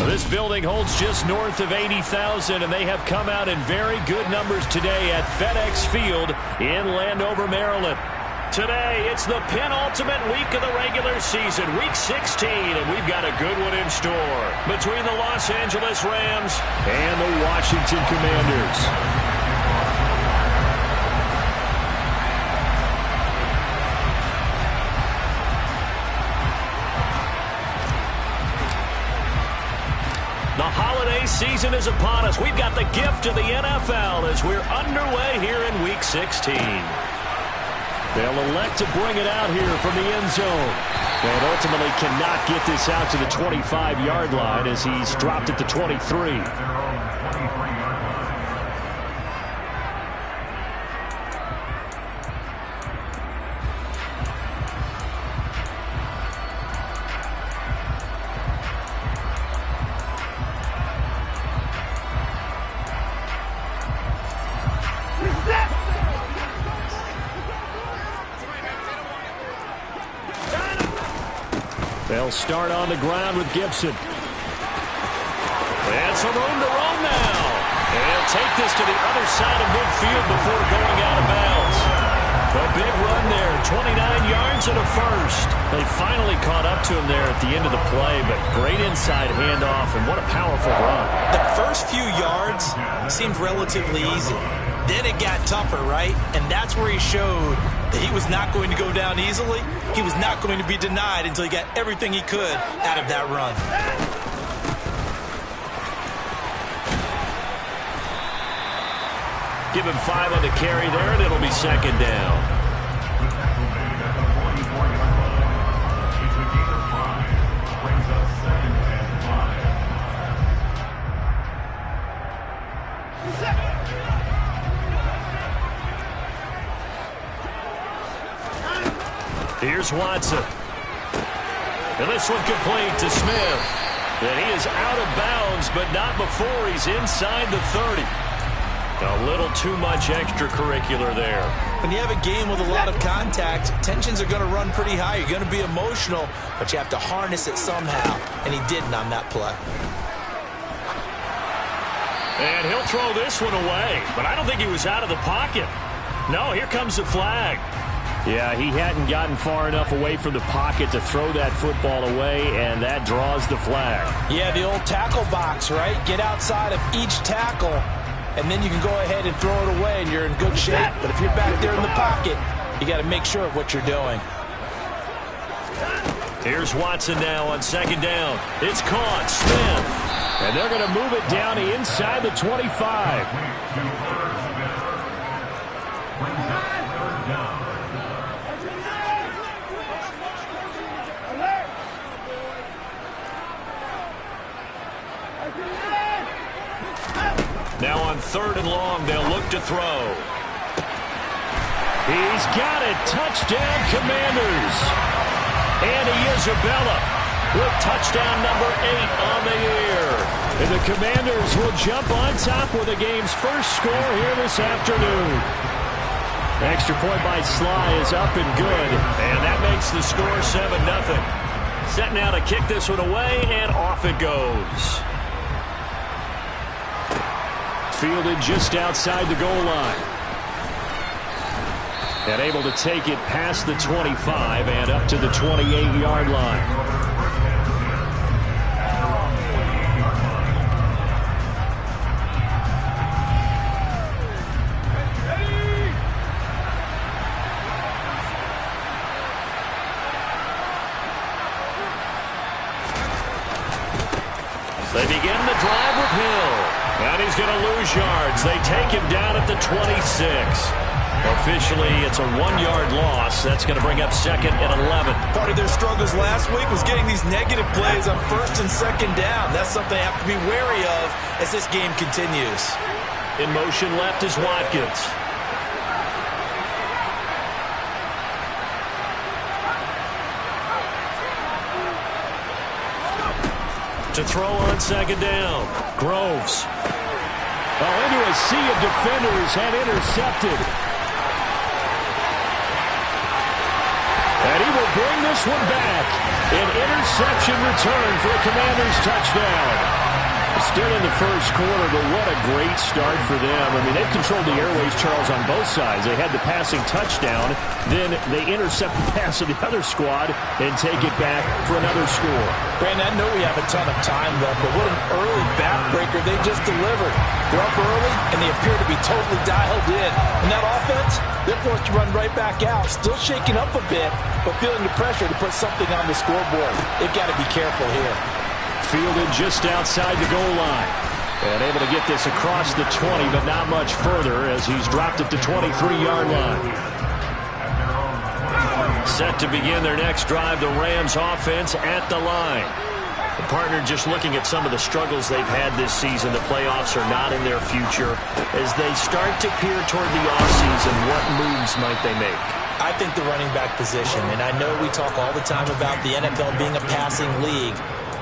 This building holds just north of 80,000, and they have come out in very good numbers today at FedEx Field in Landover, Maryland. Today, it's the penultimate week of the regular season, Week 16, and we've got a good one in store between the Los Angeles Rams and the Washington Commanders. The holiday season is upon us. We've got the gift of the NFL as we're underway here in Week 16. They'll elect to bring it out here from the end zone. And ultimately cannot get this out to the 25-yard line as he's dropped at the 23. They'll start on the ground with Gibson. And some room to roam now. And take this to the other side of midfield before going out of bounds. A big run there, 29 yards and a first. They finally caught up to him there at the end of the play, but great inside handoff, and what a powerful run. The first few yards seemed relatively easy. Then it got tougher, right? And that's where he showed that he was not going to go down easily. He was not going to be denied until he got everything he could out of that run. Give him 5 on the carry there, and it'll be second down. Here's Watson. And this one complete to Smith. And he is out of bounds, but not before he's inside the 30. A little too much extracurricular there. When you have a game with a lot of contact, tensions are going to run pretty high. You're going to be emotional, but you have to harness it somehow. And he didn't on that play. And he'll throw this one away. But I don't think he was out of the pocket. No, here comes the flag. Yeah, he hadn't gotten far enough away from the pocket to throw that football away, and that draws the flag. Yeah, the old tackle box, right? Get outside of each tackle, and then you can go ahead and throw it away, and you're in good shape. But if you're back there in the pocket, you got to make sure of what you're doing. Here's Watson now on second down. It's caught. Smith. And they're going to move it down inside the 25. Now on third and long, they'll look to throw. He's got it. Touchdown, Commanders. Andy Isabella with touchdown number 8 on the year. And the Commanders will jump on top with the game's first score here this afternoon. Extra point by Sly is up and good. And that makes the score 7-0. Set now to kick this one away, and off it goes. Fielded just outside the goal line. And able to take it past the 25 and up to the 28-yard line. They begin the drive with Hill. And he's going to lose yards. They take him down at the 26. Officially, it's a 1-yard loss. That's going to bring up second and 11. Part of their struggles last week was getting these negative plays on first and second down. That's something they have to be wary of as this game continues. In motion left is Watkins. To throw on second down. Groves. Into a sea of defenders and intercepted. And he will bring this one back. An interception return for a Commanders touchdown. Still in the first quarter, but what a great start for them. I mean, they've controlled the airways, Charles, on both sides. They had the passing touchdown, then they intercept the pass of the other squad and take it back for another score. Brandon, I know we have a ton of time left, but what an early backbreaker they just delivered. They're up early, and they appear to be totally dialed in. And that offense, they're forced to run right back out, still shaking up a bit, but feeling the pressure to put something on the scoreboard. They've got to be careful here. Fielded just outside the goal line. And able to get this across the 20, but not much further as he's dropped at the 23-yard line. Set to begin their next drive, the Rams offense at the line. The partner just looking at some of the struggles they've had this season. The playoffs are not in their future. As they start to peer toward the offseason, what moves might they make? I think the running back position, and I know we talk all the time about the NFL being a passing league,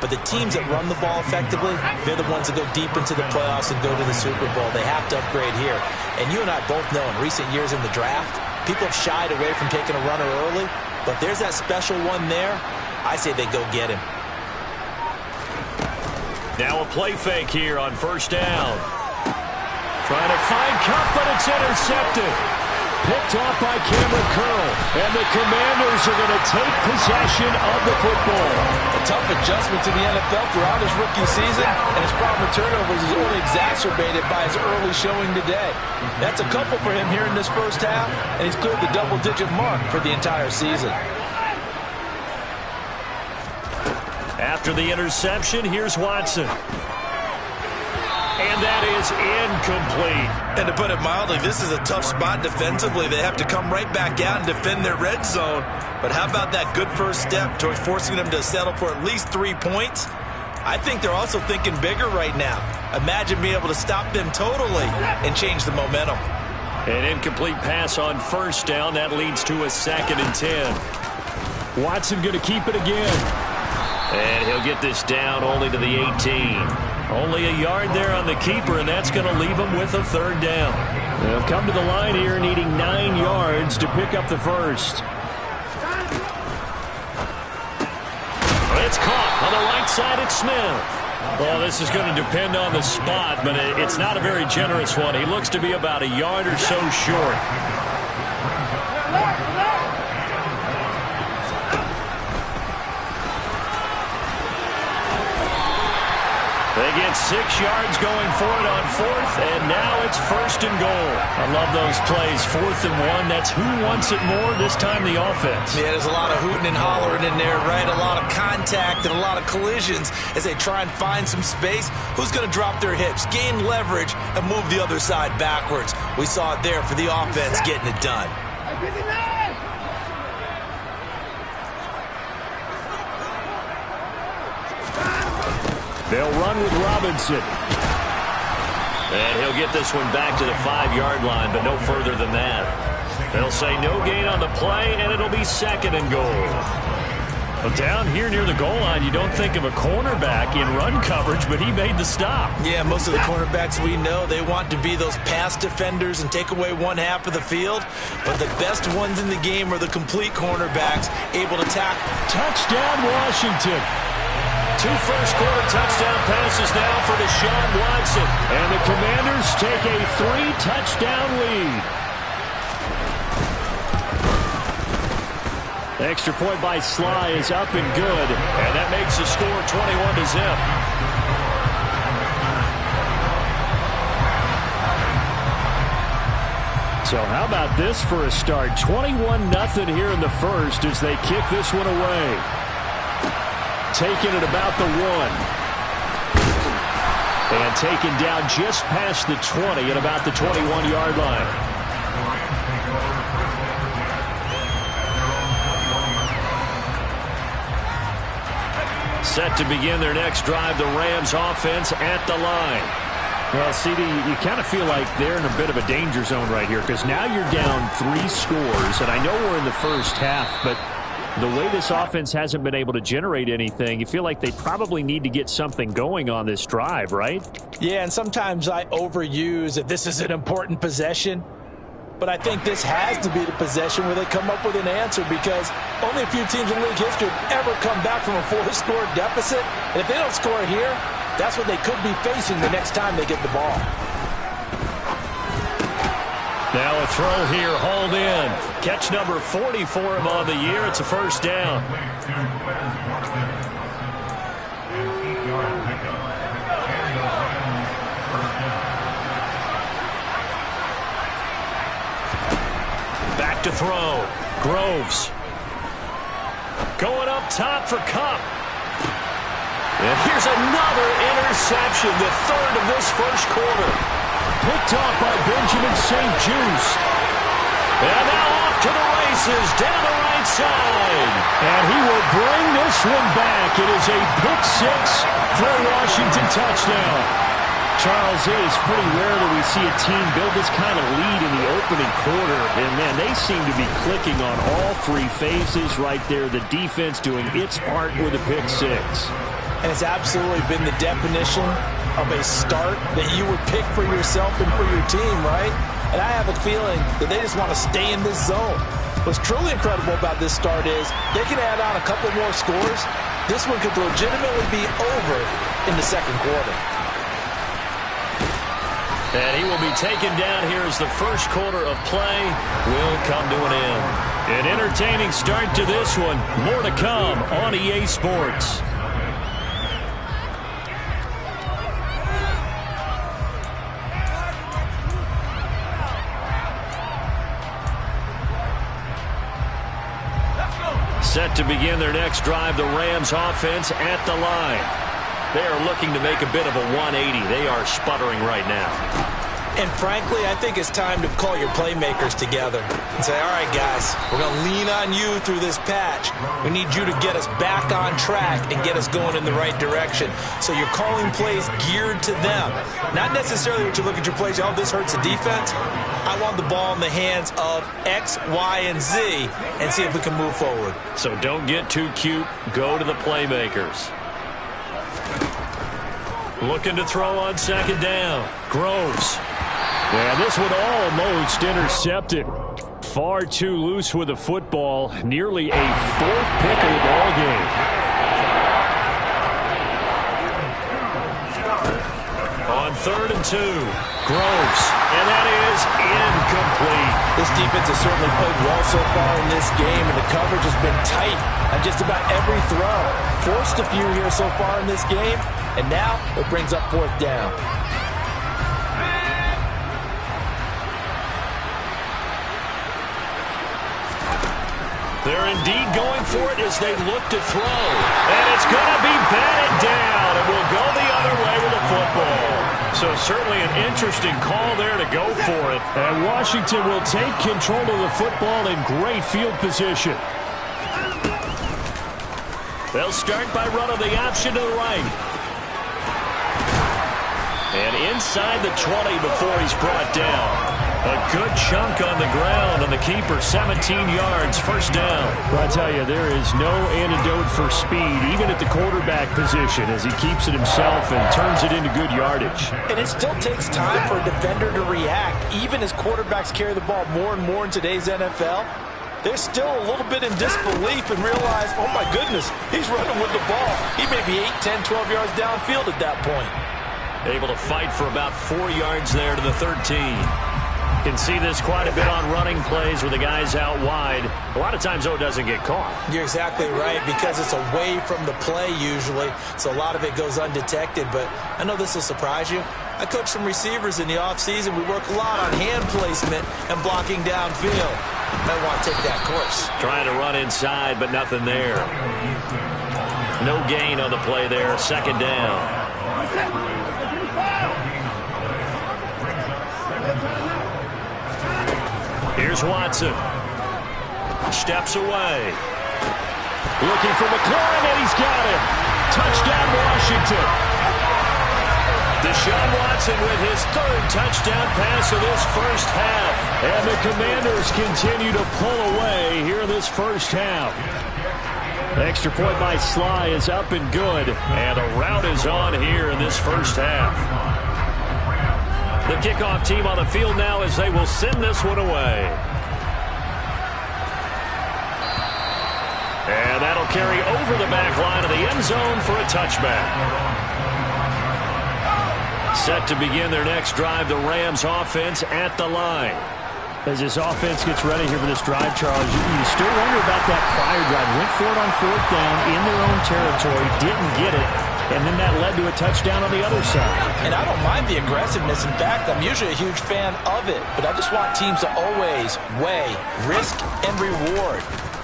but the teams that run the ball effectively, they're the ones that go deep into the playoffs and go to the Super Bowl. They have to upgrade here. And you and I both know in recent years in the draft, people have shied away from taking a runner early, but there's that special one there. I say they go get him. Now a play fake here on first down. Trying to find Kupp, but it's intercepted. Picked off by Cameron Curl. And the Commanders are going to take possession of the football. A tough adjustment to the NFL throughout his rookie season, and his problem with turnovers is only exacerbated by his early showing today. That's a couple for him here in this first half, and he's cleared the double-digit mark for the entire season. After the interception, here's Watson. And that is incomplete. And to put it mildly, this is a tough spot defensively. They have to come right back out and defend their red zone. But how about that good first step towards forcing them to settle for at least 3 points? I think they're also thinking bigger right now. Imagine being able to stop them totally and change the momentum. An incomplete pass on first down. That leads to a 2nd and 10. Watson going to keep it again. And he'll get this down only to the 18. Only a yard there on the keeper, and that's going to leave him with a 3rd down. They'll come to the line here needing 9 yards to pick up the first. It's caught on the right side. It's Smith. Well, this is going to depend on the spot, but it's not a very generous one. He looks to be about a yard or so short. They get 6 yards going for it on 4th, and now it's 1st and goal. I love those plays. 4th and 1. That's who wants it more, this time the offense. Yeah, there's a lot of hooting and hollering in there, right? A lot of contact and a lot of collisions as they try and find some space. Who's going to drop their hips, gain leverage, and move the other side backwards? We saw it there for the offense getting it done. They'll run with Robinson. And he'll get this one back to the 5-yard line, but no further than that. They'll say no gain on the play, and it'll be 2nd and goal. Well, down here near the goal line, you don't think of a cornerback in run coverage, but he made the stop. Yeah, most of the cornerbacks we know, they want to be those pass defenders and take away one half of the field. But the best ones in the game are the complete cornerbacks, able to tackle. Touchdown, Washington. 2 first-quarter touchdown passes now for Deshaun Watson. And the Commanders take a 3-touchdown lead. Extra point by Sly is up and good. And that makes the score 21-0. So how about this for a start? 21-0 here in the first as they kick this one away. Taken at about the 1. And taken down just past the 20 at about the 21-yard line. Set to begin their next drive, the Rams offense at the line. Well, CD, you kind of feel like they're in a bit of a danger zone right here because now you're down 3 scores, and I know we're in the first half, but the way this offense hasn't been able to generate anything, you feel like they probably need to get something going on this drive, right? Yeah, and sometimes I overuse that this is an important possession. but I think this has to be the possession where they come up with an answer, because only a few teams in league history have ever come back from a 4-score deficit. And if they don't score here, that's what they could be facing the next time they get the ball. Now a throw here, hauled in. Catch number 40 for him on the year. It's a first down. Back to throw. Groves. Going up top for Kupp. And here's another interception, the third of this first quarter. Picked off by Benjamin St-Juste. And now off to the races, down the right side. And he will bring this one back. It is a pick six for a Washington touchdown. Charles, it is pretty rare that we see a team build this kind of lead in the opening quarter. And, man, they seem to be clicking on all three phases right there. The defense doing its part with a pick six. And it's absolutely been the definition of a start that you would pick for yourself and for your team, right? And I have a feeling that they just want to stay in this zone. What's truly incredible about this start is they can add on a couple more scores. This one could legitimately be over in the second quarter. And he will be taken down here as the first quarter of play will come to an end. An entertaining start to this one. More to come on EA Sports. Set to begin their next drive, the Rams offense at the line. They are looking to make a bit of a 180. They are sputtering right now. And frankly, I think it's time to call your playmakers together and say, all right, guys, we're going to lean on you through this patch. We need you to get us back on track and get us going in the right direction. So you're calling plays geared to them. Not necessarily what you look at your plays, oh, this hurts the defense. I want the ball in the hands of X, Y, and Z and see if we can move forward. So don't get too cute. Go to the playmakers. Looking to throw on second down. Groves. And this one almost intercepted. Far too loose with the football. Nearly a fourth pick of the ball game. On 3rd and 2. Groves. And that is incomplete. This defense has certainly played well so far in this game, and the coverage has been tight on just about every throw. Forced a few here so far in this game, and now it brings up 4th down. They're indeed going for it as they look to throw. And it's going to be batted down. It will go the other way with the football. So certainly an interesting call there to go for it. And Washington will take control of the football in great field position. They'll start by running the option to the right. And inside the 20 before he's brought down. A good chunk on the ground, and the keeper 17 yards, first down. Well, I tell you, there is no antidote for speed, even at the quarterback position, as he keeps it himself and turns it into good yardage. And it still takes time for a defender to react, even as quarterbacks carry the ball more and more in today's NFL. They're still a little bit in disbelief and realize, oh my goodness, he's running with the ball. He may be 8, 10, 12 yards downfield at that point. Able to fight for about 4 yards there to the 13. Can see this quite a bit on running plays where the guy's out wide. A lot of times, though, it doesn't get caught. You're exactly right, because it's away from the play usually, so a lot of it goes undetected. But I know this will surprise you. I coach some receivers in the offseason. We work a lot on hand placement and blocking downfield. Might want to take that course. Trying to run inside, but nothing there. No gain on the play there. Second down. Here's Watson. Steps away. Looking for McLaurin, and he's got him. Touchdown, Washington. Deshaun Watson with his 3rd touchdown pass of this first half. And the Commanders continue to pull away here in this first half. The extra point by Sly is up and good. And a rout is on here in this first half. The kickoff team on the field now as they will send this one away. And that'll carry over the back line of the end zone for a touchback. Set to begin their next drive, the Rams offense at the line. As this offense gets ready here for this drive, Charles, you still wonder about that prior drive. Went for it on 4th down in their own territory, didn't get it, and then that led to a touchdown on the other side. And I don't mind the aggressiveness. In fact, I'm usually a huge fan of it, but I just want teams to always weigh risk and reward.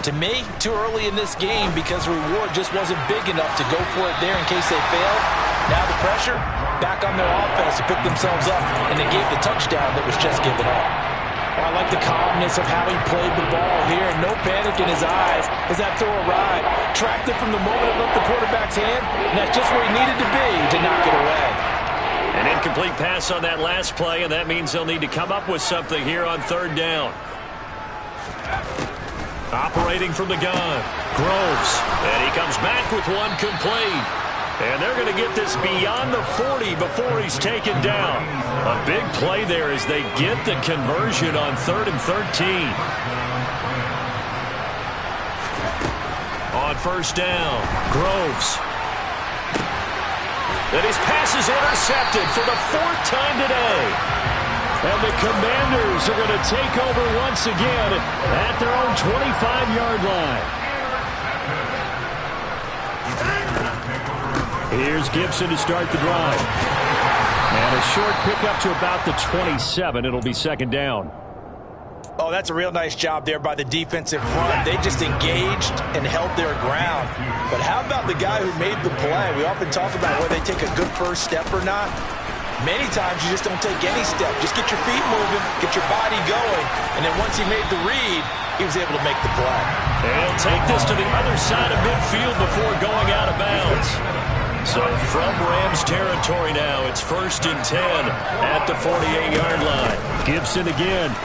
To me, too early in this game because the reward just wasn't big enough to go for it there in case they failed. Now the pressure back on their offense to pick themselves up, and they gave the touchdown that was just given up. I like the calmness of how he played the ball here. No panic in his eyes as that throw arrived. Tracked it from the moment it left the quarterback's hand, and that's just where he needed to be to knock it away. An incomplete pass on that last play, and that means they'll need to come up with something here on 3rd down. Operating from the gun, Groves, and he comes back with one complete. And they're going to get this beyond the 40 before he's taken down. A big play there as they get the conversion on 3rd and 13. On 1st down, Groves. And his pass is intercepted for the 4th time today. And the Commanders are going to take over once again at their own 25-yard line. Here's Gibson to start the drive. And a short pickup to about the 27. It'll be 2nd down. Oh, that's a real nice job there by the defensive front. They just engaged and held their ground. But how about the guy who made the play? We often talk about whether they take a good first step or not. Many times you just don't take any step. Just get your feet moving, get your body going, and then once he made the read, he was able to make the play. And he'll take this to the other side of midfield before going out of bounds. So from Rams territory now, it's 1st and 10 at the 48-yard line. Gibson again.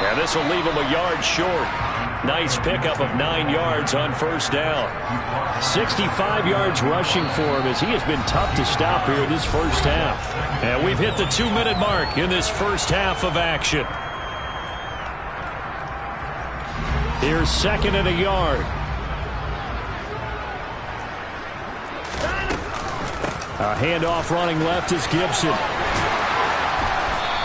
And this will leave him a yard short. Nice pickup of 9 yards on 1st down. 65 yards rushing for him as he has been tough to stop here in this first half. And we've hit the 2-minute mark in this first half of action. Here's 2nd and a yard. A handoff running left is Gibson.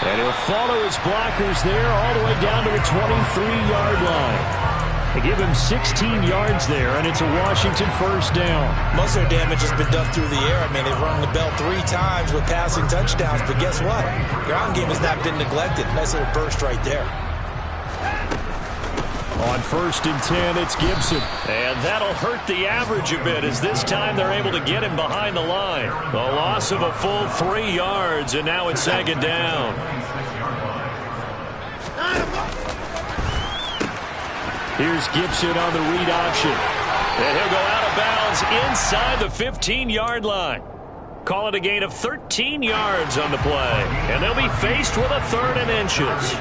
And he'll follow his blockers there all the way down to the 23-yard line. They give him 16 yards there, and it's a Washington 1st down. Most of their damage has been done through the air. I mean, they've rung the bell 3 times with passing touchdowns, but guess what? Ground game has not been neglected. Nice little burst right there. On 1st and 10, it's Gibson. And that'll hurt the average a bit as this time they're able to get him behind the line. A loss of a full 3 yards, and now it's 2nd down. Here's Gibson on the read option. And he'll go out of bounds inside the 15-yard line. Call it a gain of 13 yards on the play. And they'll be faced with a 3rd and inches.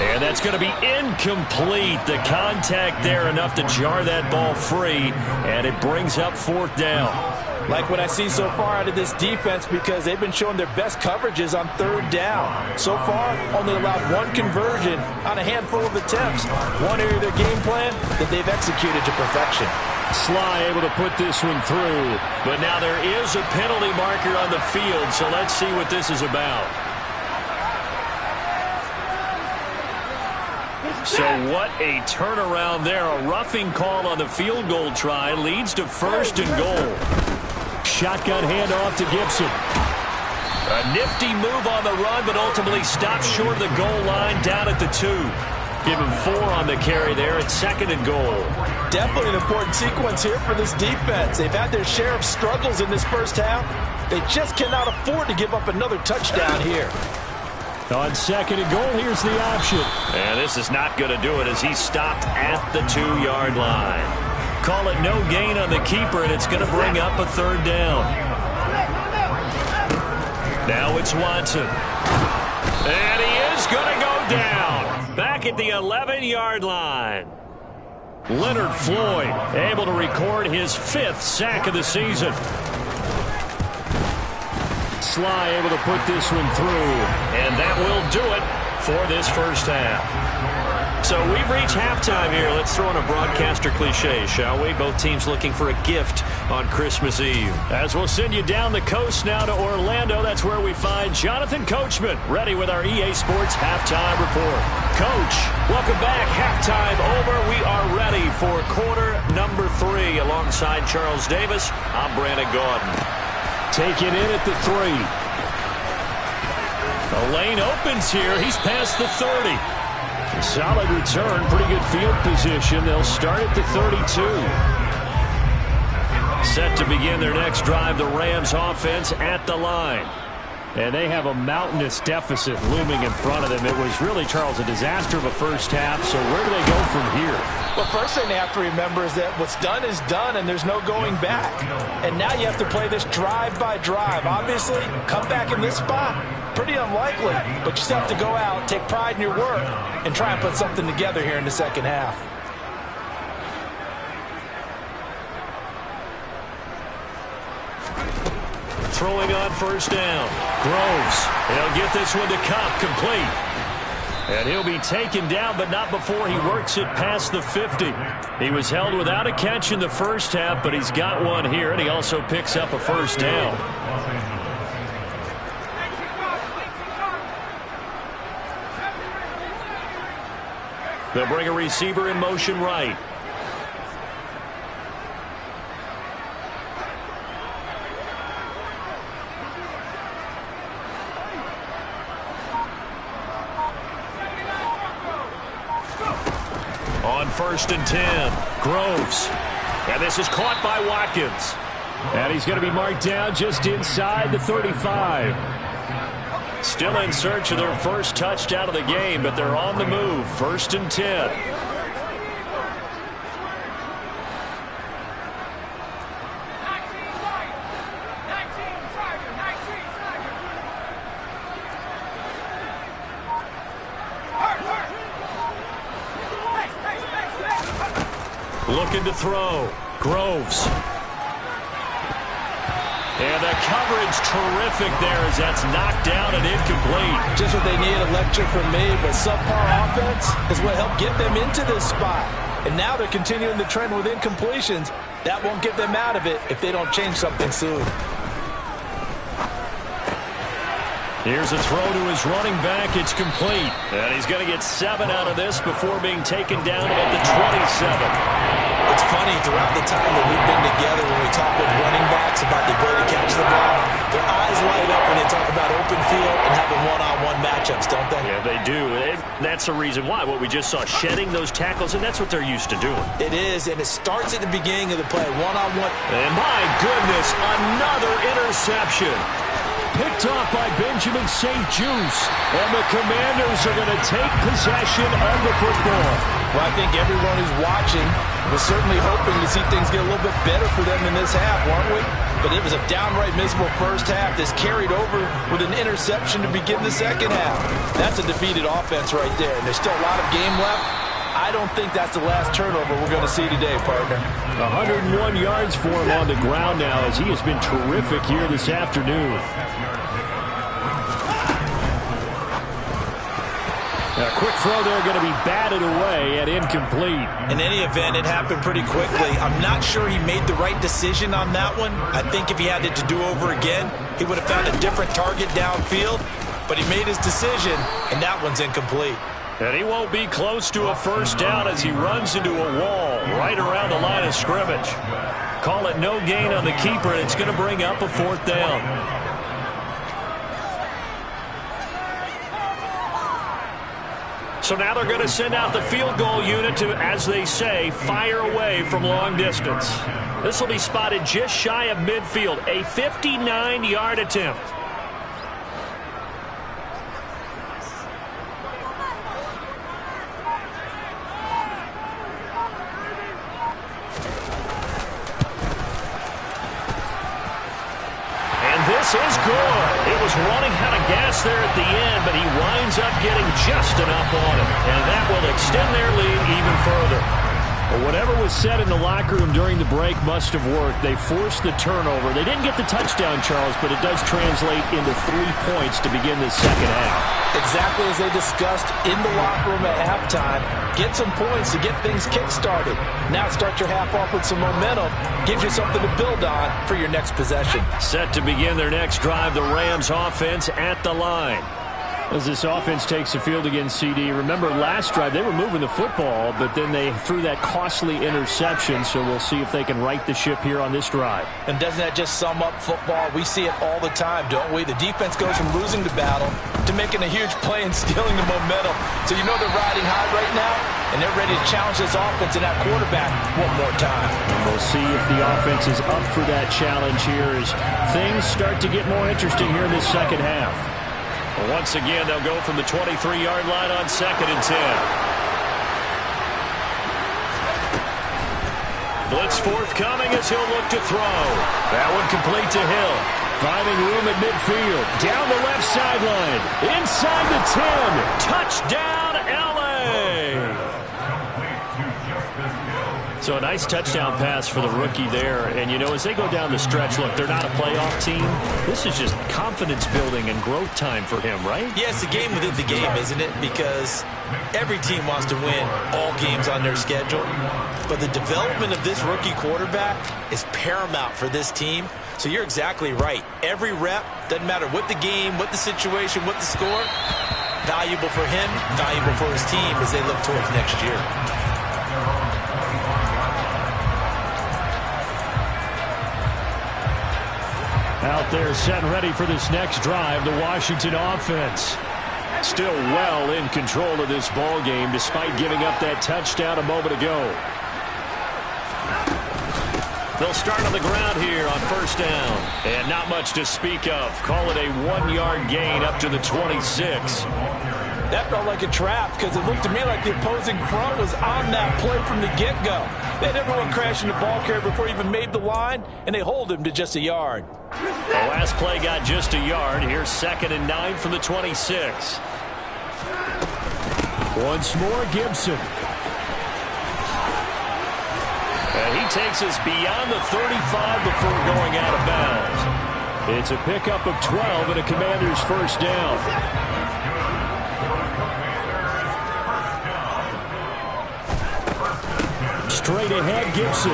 And that's going to be incomplete. The contact there enough to jar that ball free. And it brings up 4th down. Like what I see so far out of this defense because they've been showing their best coverages on 3rd down. So far, only allowed 1 conversion on a handful of attempts. One area of their game plan that they've executed to perfection. Sly able to put this one through. But now there is a penalty marker on the field, so let's see what this is about. So what a turnaround there. A roughing call on the field goal try leads to 1st and goal. Shotgun handoff to Gibson. A nifty move on the run, but ultimately stopped short of the goal line down at the 2. Give him 4 on the carry there at 2nd and goal. Definitely an important sequence here for this defense. They've had their share of struggles in this first half. They just cannot afford to give up another touchdown here. On 2nd and goal, here's the option. And this is not going to do it as he stopped at the 2-yard line. Call it no gain on the keeper, and it's going to bring up a 3rd down. Now it's Watson. And he is going to go down. Back at the 11-yard line. Leonard Floyd able to record his 5th sack of the season. Sly able to put this one through, and that will do it for this first half. So we've reached halftime here. Let's throw in a broadcaster cliche, shall we? Both teams looking for a gift on Christmas Eve. As we'll send you down the coast now to Orlando, that's where we find Jonathan Coachman, ready with our EA Sports Halftime Report. Coach, welcome back. Halftime over. We are ready for quarter number 3. Alongside Charles Davis, I'm Brandon Gaudin. Taking in at the 3. The lane opens here. He's past the 30. Solid return, pretty good field position. They'll start at the 32. Set to begin their next drive, the Rams offense at the line. And they have a mountainous deficit looming in front of them. It was really, Charles, a disaster of a first half. So where do they go from here? Well, first thing they have to remember is that what's done is done, and there's no going back. And now you have to play this drive by drive. Obviously, come back in this spot, pretty unlikely. But you still have to go out, take pride in your work, and try and put something together here in the second half. Throwing on first down. Groves. He'll get this one to Kupp, complete. And he'll be taken down, but not before he works it past the 50. He was held without a catch in the first half, but he's got one here, and he also picks up a first down. They'll bring a receiver in motion right. On 1st and 10, Groves. And this is caught by Watkins. And he's going to be marked down just inside the 35. Still in search of their first touchdown of the game, but they're on the move. 1st and 10. Looking to throw. Groves. And the coverage terrific there as that's knocked down and incomplete. Just what they need, a lecture from me, but subpar offense is what helped get them into this spot. And now they're continuing the trend with incompletions. That won't get them out of it if they don't change something soon. Here's a throw to his running back. It's complete. And he's going to get 7 out of this before being taken down at the 27. It's funny, throughout the time that we've been together, when we talk with running backs about the ability to catch the ball, their eyes light up when they talk about open field and having one-on-one matchups, don't they? Yeah, they do. That's the reason why. What we just saw, shedding those tackles, and that's what they're used to doing. It is, and it starts at the beginning of the play, one-on-one. And my goodness, another interception. Picked off by Benjamin St-Juste. And the Commanders are going to take possession of the football. Well, I think everyone who's watching was certainly hoping to see things get a little bit better for them in this half, weren't we? But it was a downright miserable first half that's carried over with an interception to begin the second half. That's a defeated offense right there, and there's still a lot of game left. I don't think that's the last turnover we're going to see today, partner. 101 yards for him on the ground now as he has been terrific here this afternoon. A quick throw there going to be batted away and incomplete. In any event, it happened pretty quickly. I'm not sure he made the right decision on that one. I think if he had it to do over again, he would have found a different target downfield. But he made his decision, and that one's incomplete. And he won't be close to a first down as he runs into a wall right around the line of scrimmage. Call it no gain on the keeper, and it's going to bring up a 4th down. So now they're going to send out the field goal unit to, as they say, fire away from long distance. This will be spotted just shy of midfield, a 59-yard attempt. This is good. It was running out of gas there at the end, but he winds up getting just enough on it. And that will extend their lead even further. Well, whatever was said in the locker room during the break must have worked. They forced the turnover. They didn't get the touchdown, Charles, but it does translate into 3 points to begin this second half. Exactly as they discussed in the locker room at halftime. Get some points to get things kick-started. Now start your half off with some momentum. Gives you something to build on for your next possession. Set to begin their next drive, the Rams offense at the line. As this offense takes the field against CD, remember last drive they were moving the football, but then they threw that costly interception, so we'll see if they can right the ship here on this drive. And doesn't that just sum up football? We see it all the time, don't we? The defense goes from losing the battle to making a huge play and stealing the momentum. So you know they're riding high right now, and they're ready to challenge this offense and that quarterback one more time. And we'll see if the offense is up for that challenge here as things start to get more interesting here in this second half. Once again, they'll go from the 23-yard line on 2nd and 10. Blitz forthcoming as he'll look to throw. That one complete to Hill. Finding room at midfield. Down the left sideline. Inside the 10. Touchdown, L.A. So a nice touchdown pass for the rookie there. And, you know, as they go down the stretch, look, they're not a playoff team. This is just confidence building and growth time for him, right? Yeah, it's a game within the game, isn't it? Because every team wants to win all games on their schedule. But the development of this rookie quarterback is paramount for this team. So you're exactly right. Every rep, doesn't matter what the game, what the situation, what the score, valuable for him, valuable for his team as they look towards next year. Out there set and ready for this next drive, the Washington offense. Still well in control of this ball game despite giving up that touchdown a moment ago. They'll start on the ground here on first down. And not much to speak of. Call it a 1-yard gain up to the 26. That felt like a trap because it looked to me like the opposing front was on that play from the get-go. They had everyone crashing the ball carrier before he even made the line, and they hold him to just a yard. The last play got just a yard. Here's 2nd and 9 from the 26. Once more, Gibson. And he takes us beyond the 35 before going out of bounds. It's a pickup of 12 and a Commander's first down. Straight ahead, Gibson.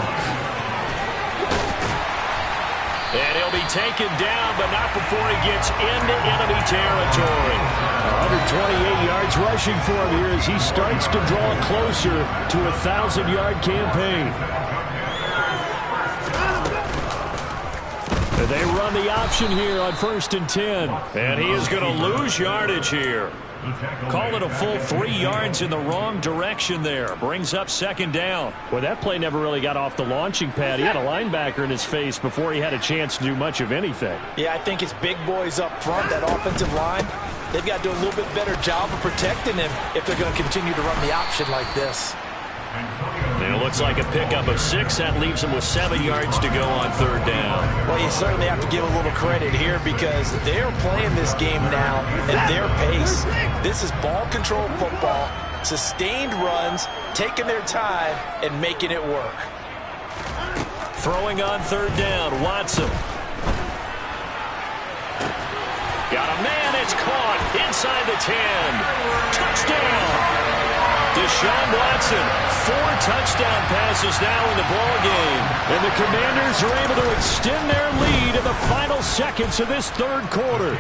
And he'll be taken down, but not before he gets into enemy territory. 128 yards rushing for him here as he starts to draw closer to a 1,000-yard campaign. And they run the option here on 1st and 10. And he is going to lose yardage here. Call it a full 3 yards in the wrong direction there. Brings up 2nd down. Well, that play never really got off the launching pad. He had a linebacker in his face before he had a chance to do much of anything. Yeah, I think it's big boys up front, that offensive line. They've got to do a little bit better job of protecting him if they're going to continue to run the option like this. And it looks like a pickup of 6. That leaves him with 7 yards to go on 3rd down. Well, you certainly have to give a little credit here because they're playing this game now at their pace. This is ball control football, sustained runs, taking their time, and making it work. Throwing on 3rd down, Watson. Got a man, it's caught inside the 10. Touchdown! Deshaun Watson, 4 touchdown passes now in the ball game. And the Commanders are able to extend their lead in the final seconds of this 3rd quarter.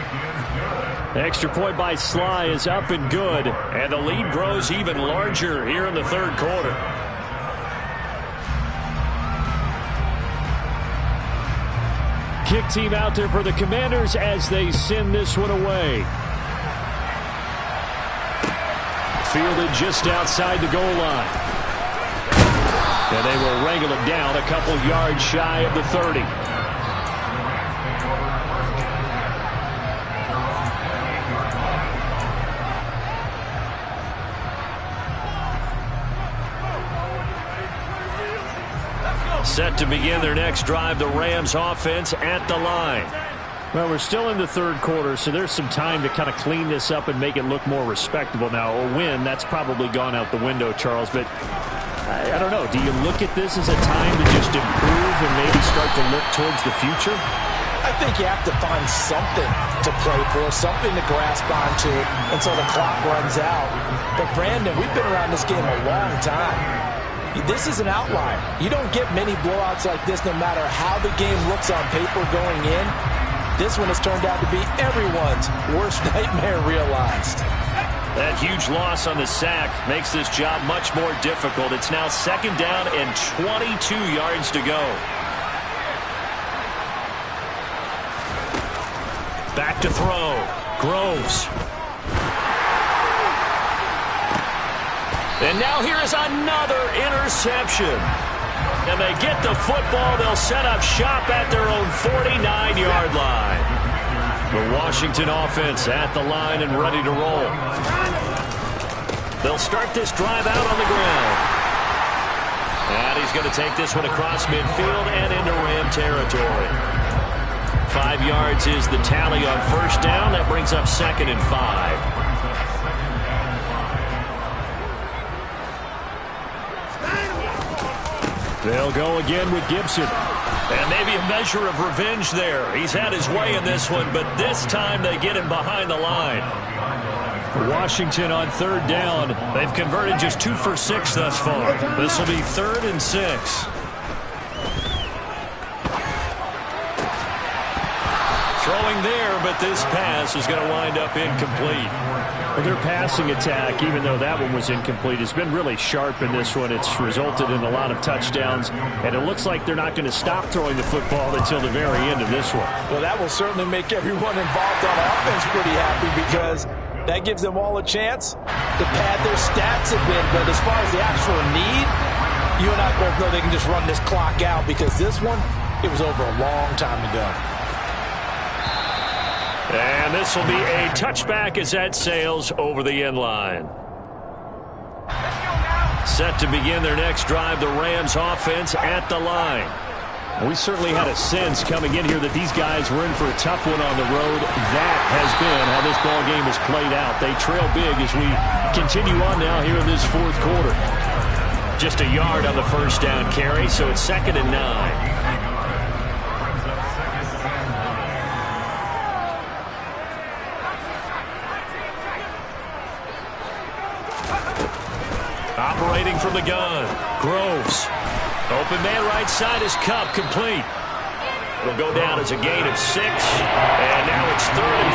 Extra point by Sly is up and good. And the lead grows even larger here in the 3rd quarter. Kick team out there for the Commanders as they send this one away. Fielded just outside the goal line. And they will wrangle it down a couple yards shy of the 30. Set to begin their next drive, the Rams offense at the line. Well, we're still in the 3rd quarter, so there's some time to kind of clean this up and make it look more respectable. Now, a win, that's probably gone out the window, Charles, but I don't know. Do you look at this as a time to just improve and maybe start to look towards the future? I think you have to find something to play for, something to grasp onto until the clock runs out. But, Brandon, we've been around this game a long time. This is an outlier. You don't get many blowouts like this no matter how the game looks on paper going in. This one has turned out to be everyone's worst nightmare realized. That huge loss on the sack makes this job much more difficult. It's now 2nd down and 22 yards to go. Back to throw. Groves. And now here is another interception. And they get the football. They'll set up shop at their own 49-yard line. The Washington offense at the line and ready to roll. They'll start this drive out on the ground. And he's going to take this one across midfield and into Ram territory. 5 yards is the tally on 1st down. That brings up 2nd and 5. They'll go again with Gibson. And maybe a measure of revenge there. He's had his way in this one, but this time they get him behind the line. Washington on 3rd down. They've converted just 2 for 6 thus far. This will be 3rd and 6. Throwing there, but this pass is going to wind up incomplete. Well, their passing attack, even though that one was incomplete, has been really sharp in this one. It's resulted in a lot of touchdowns, and it looks like they're not going to stop throwing the football until the very end of this one. Well, that will certainly make everyone involved on offense pretty happy because that gives them all a chance to pad their stats a bit. But as far as the actual need, you and I both know they can just run this clock out because this one, it was over a long time ago. And this will be a touchback as that sails over the end line. Set to begin their next drive, the Rams offense at the line. We certainly had a sense coming in here that these guys were in for a tough one on the road. That has been how this ball game has played out. They trail big as we continue on now here in this 4th quarter. Just a yard on the 1st down carry, so it's 2nd and 9. Operating from the gun, Groves. Open man right side is Kupp, complete. It'll go down as a gain of 6, and now it's 3rd and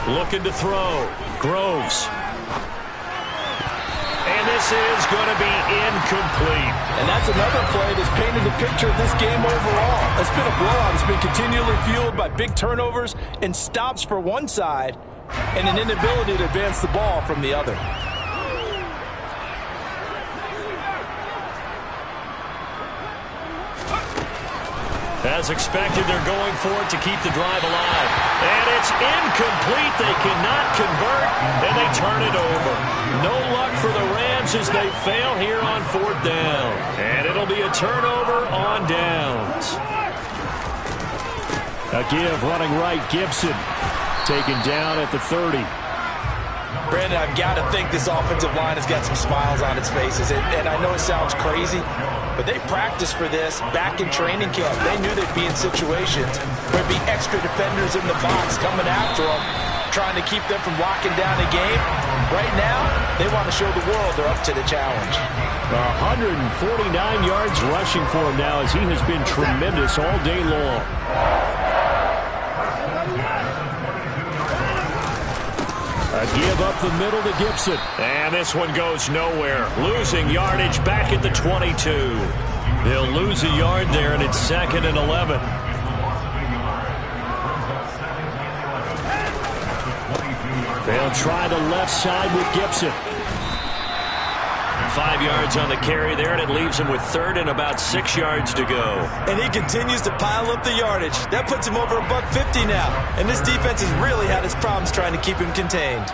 3. Looking to throw, Groves. And this is going to be incomplete. And that's another play that's painted the picture of this game overall. It's been a blowout. It's been continually fueled by big turnovers and stops for one side and an inability to advance the ball from the other. As expected, they're going for it to keep the drive alive. And it's incomplete. They cannot convert, and they turn it over. No luck for the Rams as they fail here on 4th down. And it'll be a turnover on downs. A give running right, Gibson. Taken down at the 30. Brandon, I've got to think this offensive line has got some smiles on its faces. And I know it sounds crazy, but they practiced for this back in training camp. They knew they'd be in situations where there'd be extra defenders in the box coming after them, trying to keep them from locking down a game. Right now, they want to show the world they're up to the challenge. 149 yards rushing for him now as he has been tremendous all day long. A give up the middle to Gibson. And this one goes nowhere. Losing yardage back at the 22. They'll lose a yard there, and it's 2nd and 11. They'll try the left side with Gibson. 5 yards on the carry there, and it leaves him with 3rd and about 6 yards to go. And he continues to pile up the yardage. That puts him over $150 now. And this defense has really had its problems trying to keep him contained.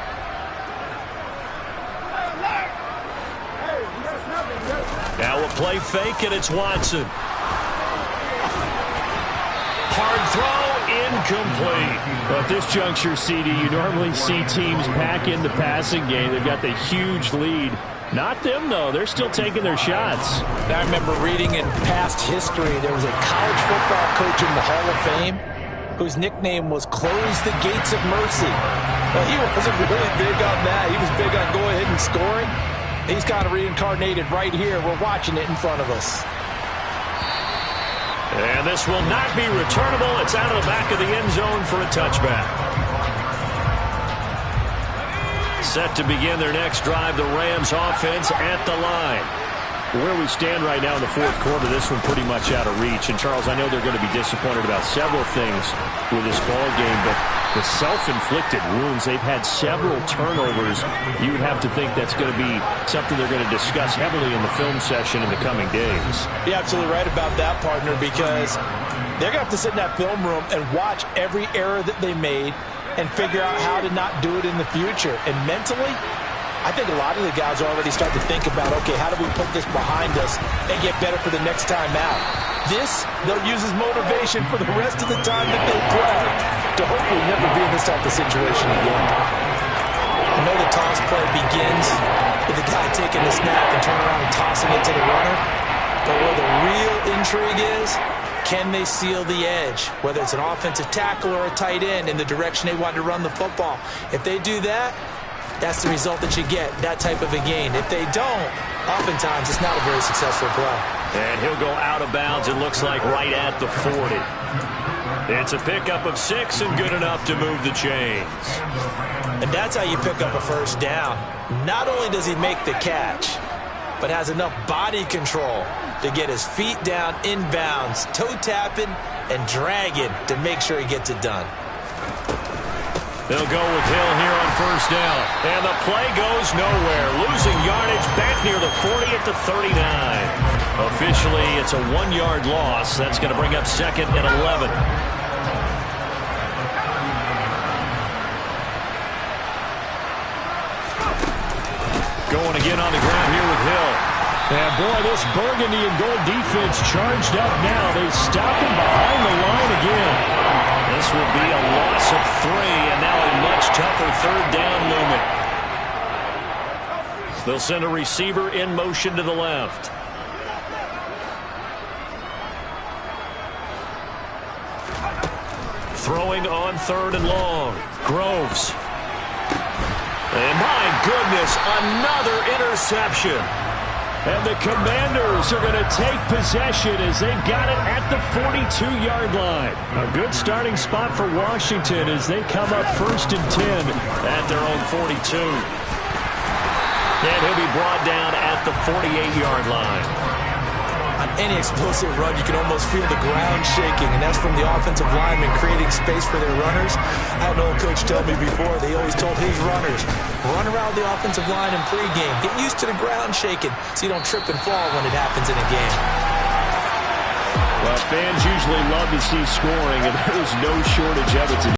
Now a play fake, and it's Watson. Hard throw incomplete. At this juncture, CD, you normally see teams pack in the passing game. They've got the huge lead. Not them, though. They're still taking their shots. I remember reading in past history, there was a college football coach in the Hall of Fame whose nickname was Close the Gates of Mercy. Well, he wasn't really big on that. He was big on go ahead and scoring. He's kind of reincarnated right here. We're watching it in front of us. And this will not be returnable. It's out of the back of the end zone for a touchback. Set to begin their next drive, the Rams offense at the line. Where we stand right now in the fourth quarter, this one pretty much out of reach. And, Charles, I know they're going to be disappointed about several things with this ball game, but the self-inflicted wounds, they've had several turnovers. You would have to think that's going to be something they're going to discuss heavily in the film session in the coming days. You're absolutely right about that, partner, because they're going to have to sit in that film room and watch every error that they made and figure out how to not do it in the future. And mentally, I think a lot of the guys already start to think about, okay, how do we put this behind us and get better for the next time out? This, they'll use as motivation for the rest of the time that they play to hopefully never be in this type of situation again. I know the toss play begins with the guy taking the snap and turning around and tossing it to the runner. But where the real intrigue is, can they seal the edge? Whether it's an offensive tackle or a tight end in the direction they want to run the football. If they do that, that's the result that you get, that type of a gain. If they don't, oftentimes it's not a very successful play. And he'll go out of bounds, it looks like, right at the 40. It's a pickup of 6 and good enough to move the chains. And that's how you pick up a first down. Not only does he make the catch, but has enough body control to get his feet down inbounds, toe tapping and dragging to make sure he gets it done. They'll go with Hill here on first down. And the play goes nowhere. Losing yardage back near the 40 at the 39. Officially, it's a 1-yard loss. That's going to bring up second and 11. Going again on the ground here with Hill. And boy, this burgundy and gold defense charged up now. They stop him behind the line again. This will be a loss of 3, and now a much tougher third down looming. They'll send a receiver in motion to the left. Throwing on third and long. Groves. And my goodness, another interception. And the Commanders are going to take possession as they've got it at the 42-yard line. A good starting spot for Washington as they come up 1st and 10 at their own 42. And he'll be brought down at the 48-yard line. On any explosive run, you can almost feel the ground shaking, and that's from the offensive linemen creating space for their runners. I had an old coach tell me before, they always told his runners, run around the offensive line in pregame. Get used to the ground shaking so you don't trip and fall when it happens in a game. Well, fans usually love to see scoring, and there's no shortage of it today.